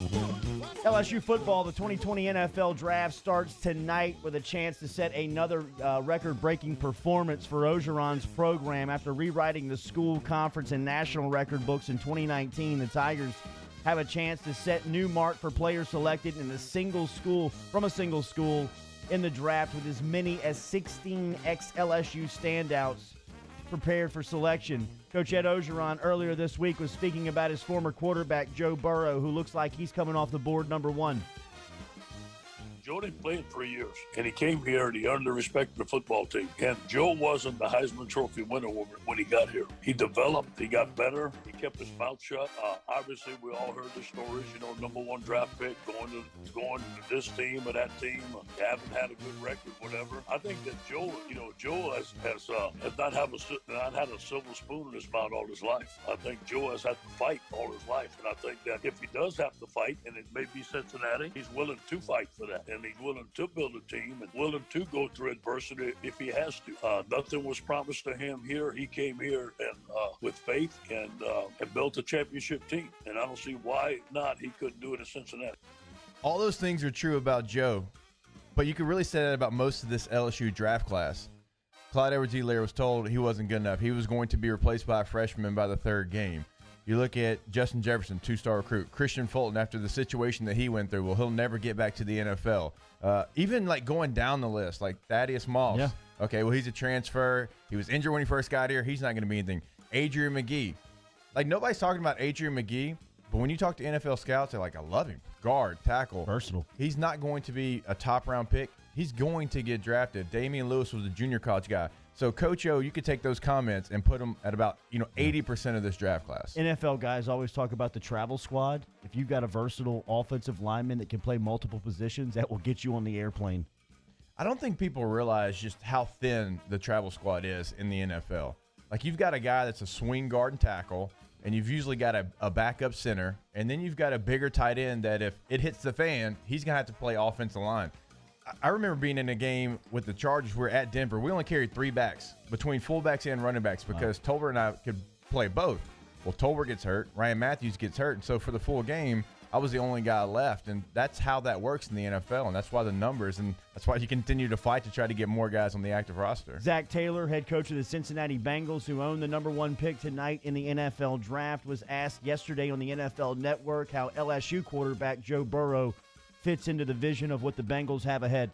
LSU football, the 2020 NFL Draft starts tonight with a chance to set another record-breaking performance for Orgeron's program. After rewriting the school, conference, and national record books in 2019, the Tigers have a chance to set new mark for players selected in a single school in the draft, with as many as 16 ex-LSU standouts prepared for selection. Coach Ed Orgeron earlier this week was speaking about his former quarterback, Joe Burrow, who looks like he's coming off the board number one. Joe didn't play in 3 years, and he came here and he earned the respect of the football team. And Joe wasn't the Heisman Trophy winner when he got here. He developed, he got better, he kept his mouth shut. Obviously, we all heard the stories, number one draft pick, going to this team or that team, haven't had a good record, whatever. I think that Joe has not had a silver spoon in his mouth all his life. I think Joe has had to fight all his life, and I think that if he does have to fight, and it may be Cincinnati, he's willing to fight for that. And he's willing to build a team and willing to go through adversity if he has to. Nothing was promised to him here. He came here and with faith and built a championship team. And I don't see why not he couldn't do it in Cincinnati. All those things are true about Joe, but you could really say that about most of this LSU draft class. Clyde Edwards-Helaire was told he wasn't good enough. He was going to be replaced by a freshman by the third game. You look at Justin Jefferson, two-star recruit. Christian Fulton, after the situation that he went through, well, he'll never get back to the NFL. Even like going down the list, like Thaddeus Moss. Yeah. Okay, well, he's a transfer. He was injured when he first got here. He's not going to be anything. Adrian McGee. Like, nobody's talking about Adrian McGee, but when you talk to NFL scouts, they're like, I love him. Guard, tackle. Versatile. He's not going to be a top-round pick. He's going to get drafted. Damian Lewis was a junior college guy. So, Coach O, you could take those comments and put them at about 80% of this draft class. NFL guys always talk about the travel squad. If you've got a versatile offensive lineman that can play multiple positions, that will get you on the airplane. I don't think people realize just how thin the travel squad is in the NFL. Like, you've got a guy that's a swing guard and tackle, and you've usually got a backup center, and then you've got a bigger tight end that if it hits the fan, he's going to have to play offensive line. I remember being in a game with the Chargers. We're at Denver. We only carried three backs between fullbacks and running backs because Tolbert and I could play both. Well, Tolbert gets hurt. Ryan Matthews gets hurt. And so for the full game, I was the only guy left. And that's how that works in the NFL. And that's why the numbers, and that's why you continue to fight to try to get more guys on the active roster. Zach Taylor, head coach of the Cincinnati Bengals, who own the number one pick tonight in the NFL draft, was asked yesterday on the NFL Network how LSU quarterback Joe Burrow fits into the vision of what the Bengals have ahead.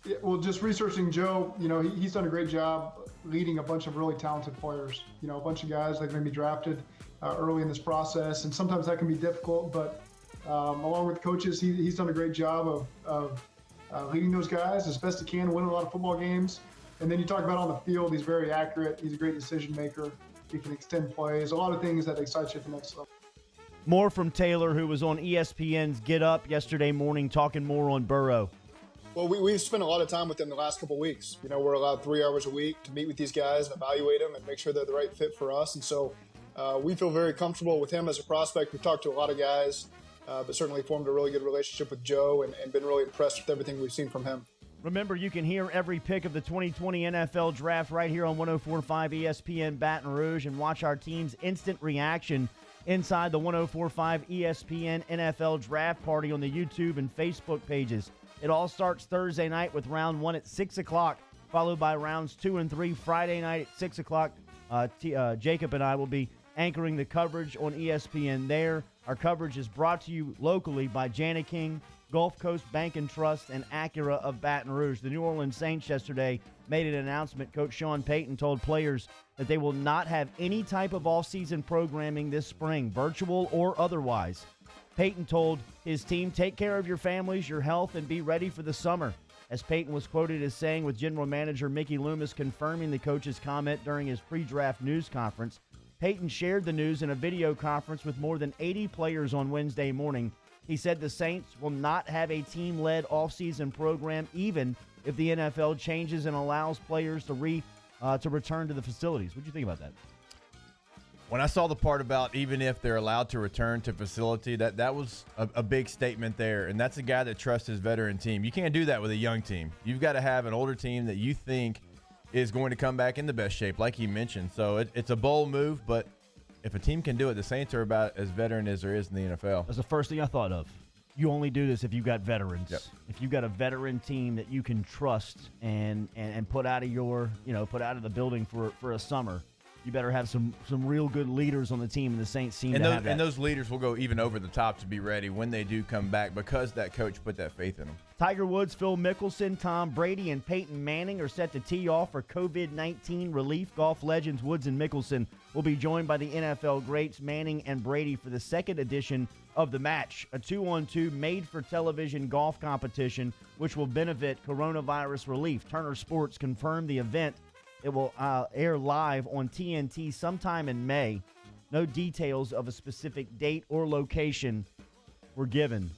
Yeah, well, just researching Joe, he's done a great job leading a bunch of really talented players. A bunch of guys that may be drafted early in this process, and sometimes that can be difficult. But along with coaches, he's done a great job of leading those guys as best he can, winning a lot of football games. And then you talk about on the field, he's very accurate. He's a great decision maker. He can extend plays. A lot of things that excite you at the next level. More from Taylor, who was on ESPN's Get Up yesterday morning, talking more on Burrow. Well, we've spent a lot of time with them the last couple of weeks. We're allowed 3 hours a week to meet with these guys and evaluate them and make sure they're the right fit for us. And so we feel very comfortable with him as a prospect. We've talked to a lot of guys, but certainly formed a really good relationship with Joe and been really impressed with everything we've seen from him. Remember, you can hear every pick of the 2020 NFL Draft right here on 104.5 ESPN Baton Rouge and watch our team's instant reaction inside the 104.5 ESPN NFL Draft Party on the YouTube and Facebook pages. It all starts Thursday night with round 1 at 6 o'clock, followed by rounds 2 and 3 Friday night at 6 o'clock. Jacob and I will be anchoring the coverage on ESPN there. Our coverage is brought to you locally by Jani-King, Gulf Coast Bank and Trust, and Acura of Baton Rouge. The New Orleans Saints yesterday made an announcement. Coach Sean Payton told players that they will not have any type of offseason programming this spring, virtual or otherwise. Payton told his team, take care of your families, your health, and be ready for the summer. As Payton was quoted as saying, with general manager Mickey Loomis confirming the coach's comment during his pre-draft news conference. Payton shared the news in a video conference with more than 80 players on Wednesday morning. He said the Saints will not have a team-led offseason program, even if the NFL changes and allows players to return to the facilities. What do you think about that? When I saw the part about even if they're allowed to return to facility, that was a big statement there. And that's a guy that trusts his veteran team. You can't do that with a young team. You've got to have an older team that you think is going to come back in the best shape, like he mentioned. So it's a bold move, but if a team can do it, the Saints are about as veteran as there is in the NFL. That's the first thing I thought of. You only do this if you've got veterans. Yep. If you've got a veteran team that you can trust and put out of the building for a summer, you better have some real good leaders on the team, and the Saints seem to have that. And those leaders will go even over the top to be ready when they do come back because that coach put that faith in them. Tiger Woods, Phil Mickelson, Tom Brady, and Peyton Manning are set to tee off for COVID-19 relief. Golf legends Woods and Mickelson will be joined by the NFL greats Manning and Brady for the second edition of the match, a 2-on-2 made-for-television golf competition which will benefit coronavirus relief. Turner Sports confirmed the event. It will air live on TNT sometime in May. No details of a specific date or location were given.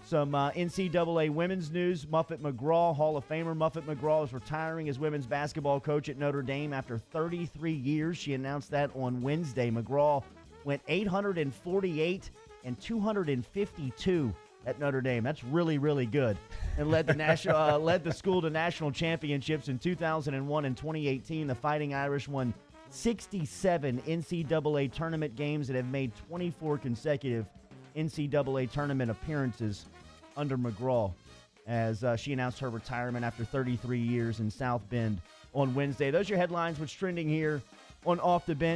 Some NCAA women's news. Muffet McGraw, Hall of Famer Muffet McGraw, is retiring as women's basketball coach at Notre Dame after 33 years. She announced that on Wednesday. McGraw went 848 and 252 at Notre Dame. That's really, really good. And led the school to national championships in 2001 and 2018. The Fighting Irish won 67 NCAA tournament games and have made 24 consecutive NCAA tournament appearances under McGraw, as she announced her retirement after 33 years in South Bend on Wednesday. Those are your headlines. What's trending here on Off the Bench.